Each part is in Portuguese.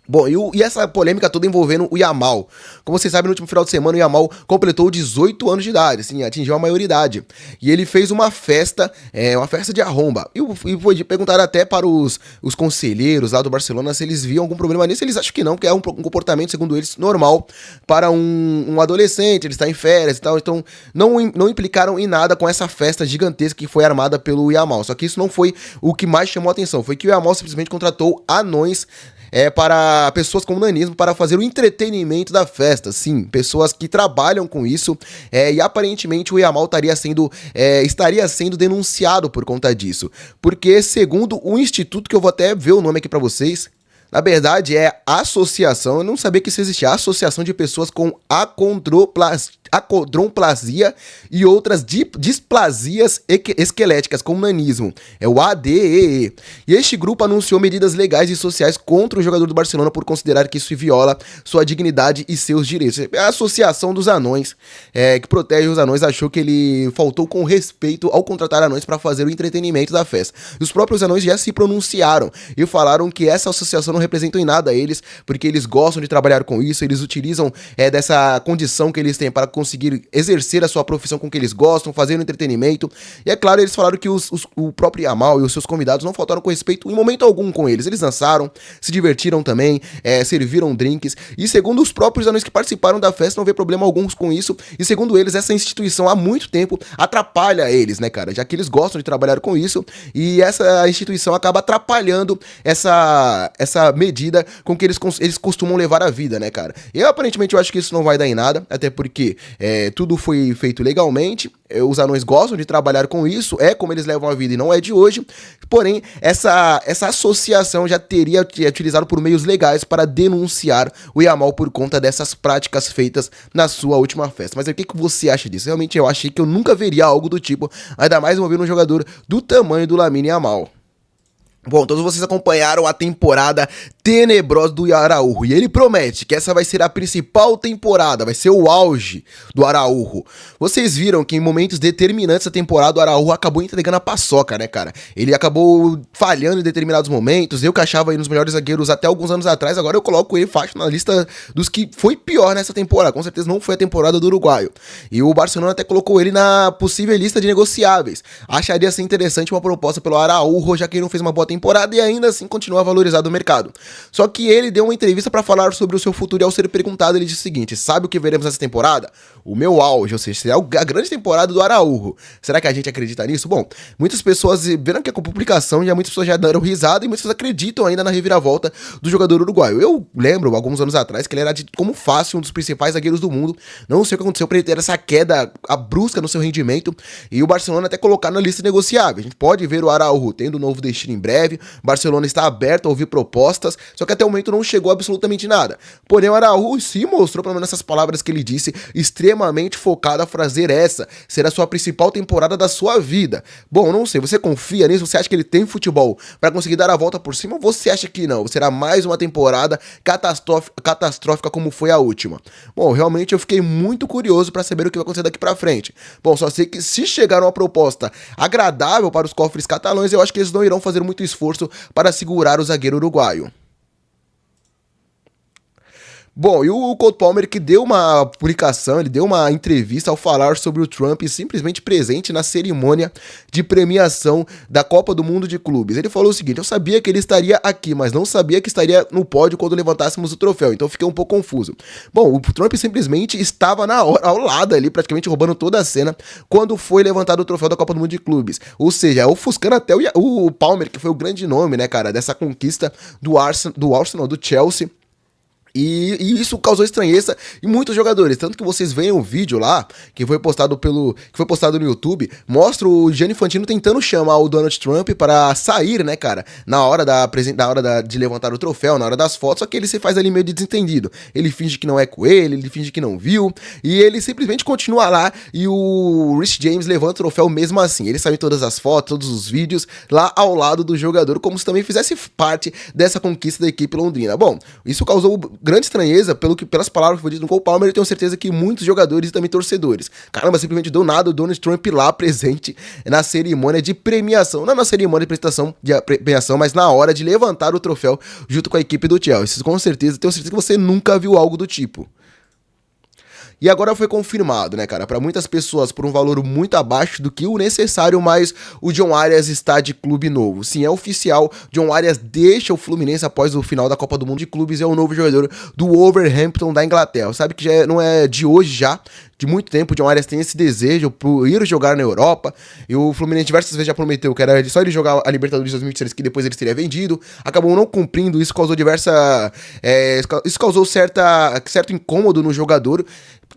Bom, e essa polêmica toda envolvendo o Yamal. Como vocês sabem, no último final de semana o Yamal completou 18 anos de idade, assim, atingiu a maioridade. E ele fez uma festa de arromba. E foi perguntar até para os conselheiros lá do Barcelona se eles viam algum problema nisso. Eles acham que não, porque é um comportamento, segundo eles, normal para um adolescente, ele está em férias e tal. Então, não implicaram em nada com essa festa gigantesca que foi armada pelo Yamal. Só que isso não foi o que mais chamou a atenção. Foi que o Yamal simplesmente contratou anões para pessoas com nanismo para fazer o entretenimento da festa. Sim, pessoas que trabalham com isso e aparentemente o Yamal estaria sendo denunciado por conta disso. Porque, segundo o instituto, que eu vou até ver o nome aqui para vocês, na verdade é associação, eu não sabia que isso existia, Associação de Pessoas com Acondroplasia e outras displasias esqueléticas, como nanismo, é o ADEE. E este grupo anunciou medidas legais e sociais contra o jogador do Barcelona por considerar que isso viola sua dignidade e seus direitos. A Associação dos Anões, que protege os anões, achou que ele faltou com respeito ao contratar anões para fazer o entretenimento da festa. E os próprios anões já se pronunciaram e falaram que essa associação não representa em nada eles, porque eles gostam de trabalhar com isso, eles utilizam dessa condição que eles têm para conseguir exercer a sua profissão com que eles gostam, fazer o entretenimento. E é claro, eles falaram que o próprio Yamal e os seus convidados não faltaram com respeito em momento algum com eles. Eles dançaram, se divertiram também, serviram drinks. E segundo os próprios anões que participaram da festa, não vê problema algum com isso. E segundo eles, essa instituição há muito tempo atrapalha eles, né, cara? Já que eles gostam de trabalhar com isso e essa instituição acaba atrapalhando essa medida com que eles costumam levar a vida, né, cara? Eu aparentemente eu acho que isso não vai dar em nada, até porque tudo foi feito legalmente, os anões gostam de trabalhar com isso, é como eles levam a vida e não é de hoje, porém, essa associação já teria utilizado por meios legais para denunciar o Yamal por conta dessas práticas feitas na sua última festa. Mas o que você acha disso? Realmente eu achei que eu nunca veria algo do tipo, ainda mais envolvendo um jogador do tamanho do Lamine Yamal. Bom, todos vocês acompanharam a temporada tenebrosa do Araujo, e ele promete que essa vai ser a principal temporada, vai ser o auge do Araujo. Vocês viram que em momentos determinantes da temporada o Araujo acabou entregando a paçoca, né, cara? Ele acabou falhando em determinados momentos, eu que achava ele um dos melhores zagueiros até alguns anos atrás, agora eu coloco ele fácil na lista dos que foi pior nessa temporada, com certeza não foi a temporada do uruguaio. E o Barcelona até colocou ele na possível lista de negociáveis. Acharia ser interessante uma proposta pelo Araujo, já que ele não fez uma boa temporada e ainda assim continua valorizado no mercado. Só que ele deu uma entrevista para falar sobre o seu futuro e ao ser perguntado ele disse o seguinte: sabe o que veremos nessa temporada? O meu auge, ou seja, será a grande temporada do Araujo. Será que a gente acredita nisso? Bom, muitas pessoas viram que a publicação, muitas pessoas já deram risada e muitas pessoas acreditam ainda na reviravolta do jogador uruguaio. Eu lembro, alguns anos atrás, que ele era dito como fácil um dos principais zagueiros do mundo. Não sei o que aconteceu para ele ter essa queda brusca no seu rendimento e o Barcelona até colocar na lista negociável. A gente pode ver o Araujo tendo um novo destino em breve. Barcelona está aberto a ouvir propostas, só que até o momento não chegou absolutamente nada. Porém, o Araujo se mostrou, pelo menos nessas palavras que ele disse, extremamente focado a fazer essa ser a sua principal temporada da sua vida. Bom, não sei, você confia nisso? Você acha que ele tem futebol para conseguir dar a volta por cima ou você acha que não? Será mais uma temporada catastrófica como foi a última? Bom, realmente eu fiquei muito curioso para saber o que vai acontecer daqui para frente. Bom, só sei que se chegar uma proposta agradável para os cofres catalães, eu acho que eles não irão fazer muito esforço para segurar o zagueiro uruguaio. Bom, e o Cole Palmer que deu uma publicação, ele deu uma entrevista ao falar sobre o Trump simplesmente presente na cerimônia de premiação da Copa do Mundo de Clubes. Ele falou o seguinte: eu sabia que ele estaria aqui, mas não sabia que estaria no pódio quando levantássemos o troféu, então fiquei um pouco confuso. Bom, o Trump simplesmente estava ao lado ali, praticamente roubando toda a cena, quando foi levantado o troféu da Copa do Mundo de Clubes. Ou seja, ofuscando até o Palmer, que foi o grande nome, né, cara, dessa conquista do Arsenal, do Chelsea. E isso causou estranheza em muitos jogadores, tanto que vocês veem o vídeo lá, que foi postado no YouTube, mostra o Gianni Infantino tentando chamar o Donald Trump para sair, né, cara, na hora de levantar o troféu, na hora das fotos, só que ele se faz ali meio de desentendido. Ele finge que não é com ele finge que não viu, e ele simplesmente continua lá, e o Reece James levanta o troféu mesmo assim. Ele saiu em todas as fotos, todos os vídeos, lá ao lado do jogador, como se também fizesse parte dessa conquista da equipe londrina. Bom, isso causou grande estranheza pelas palavras que foi dito no Cole Palmer. Eu tenho certeza que muitos jogadores e também torcedores. Caramba, simplesmente do nada o Donald Trump lá presente na cerimônia de premiação. Não na cerimônia de premiação, mas na hora de levantar o troféu junto com a equipe do Chelsea. Com certeza, tenho certeza que você nunca viu algo do tipo. E agora foi confirmado, né, cara, para muitas pessoas por um valor muito abaixo do que o necessário, mas o John Arias está de clube novo. Sim, é oficial, John Arias deixa o Fluminense após o final da Copa do Mundo de Clubes e é o novo jogador do Wolverhampton da Inglaterra. Sabe que não é de hoje já, de muito tempo, o John Arias tem esse desejo por ir jogar na Europa, e o Fluminense diversas vezes já prometeu que era só ele jogar a Libertadores de 2023, que depois ele seria vendido, acabou não cumprindo, isso causou isso causou certo incômodo no jogador,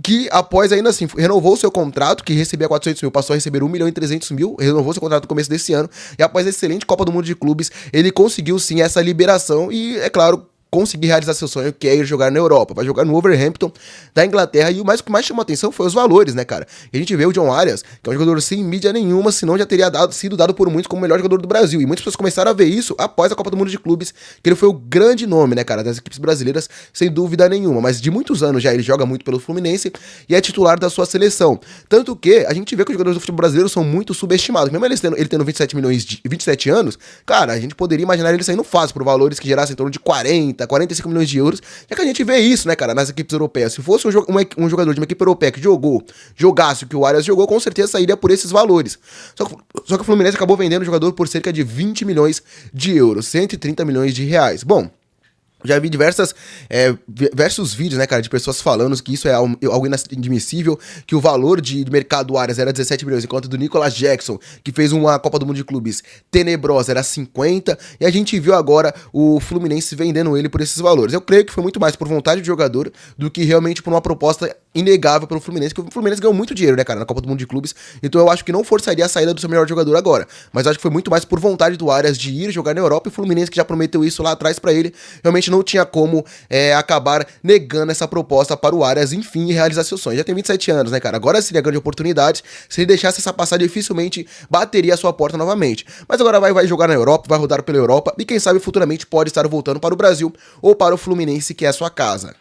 que após ainda assim, renovou seu contrato, que recebia 400 mil, passou a receber 1 milhão e 300 mil, renovou seu contrato no começo desse ano, e após a excelente Copa do Mundo de Clubes, ele conseguiu sim essa liberação, e é claro, conseguir realizar seu sonho, que é ir jogar na Europa. Vai jogar no Wolverhampton da Inglaterra. E o que mais chamou a atenção foi os valores, né, cara? E a gente vê o John Arias, que é um jogador sem mídia nenhuma, senão já teria sido dado por muitos como o melhor jogador do Brasil. E muitas pessoas começaram a ver isso após a Copa do Mundo de Clubes, que ele foi o grande nome, né, cara, das equipes brasileiras, sem dúvida nenhuma. Mas de muitos anos já ele joga muito pelo Fluminense e é titular da sua seleção. Tanto que a gente vê que os jogadores do futebol brasileiro são muito subestimados. Mesmo ele tendo 27 anos, cara, a gente poderia imaginar ele saindo fácil por valores que gerassem em torno de 45 milhões de euros, já que a gente vê isso, né, cara, nas equipes europeias. Se fosse um jogador de uma equipe europeia que jogasse o que o Arias jogou, com certeza sairia por esses valores. Só que o Fluminense acabou vendendo o jogador por cerca de 20 milhões de euros, 130 milhões de reais. Bom, já vi diversos vídeos, né, cara, de pessoas falando que isso é algo inadmissível, que o valor de mercado do Arias era 17 milhões, enquanto o do Nicolas Jackson, que fez uma Copa do Mundo de Clubes tenebrosa, era 50, e a gente viu agora o Fluminense vendendo ele por esses valores. Eu creio que foi muito mais por vontade do jogador do que realmente por uma proposta inegável pelo Fluminense, que o Fluminense ganhou muito dinheiro, né, cara, na Copa do Mundo de Clubes, então eu acho que não forçaria a saída do seu melhor jogador agora, mas eu acho que foi muito mais por vontade do Arias de ir jogar na Europa, e o Fluminense, que já prometeu isso lá atrás pra ele, realmente não tinha como acabar negando essa proposta para o Arias, enfim, realizar seu sonho. Já tem 27 anos, né, cara? Agora seria a grande oportunidade. Se ele deixasse essa passar, dificilmente bateria a sua porta novamente. Mas agora vai jogar na Europa, vai rodar pela Europa e quem sabe futuramente pode estar voltando para o Brasil ou para o Fluminense, que é a sua casa.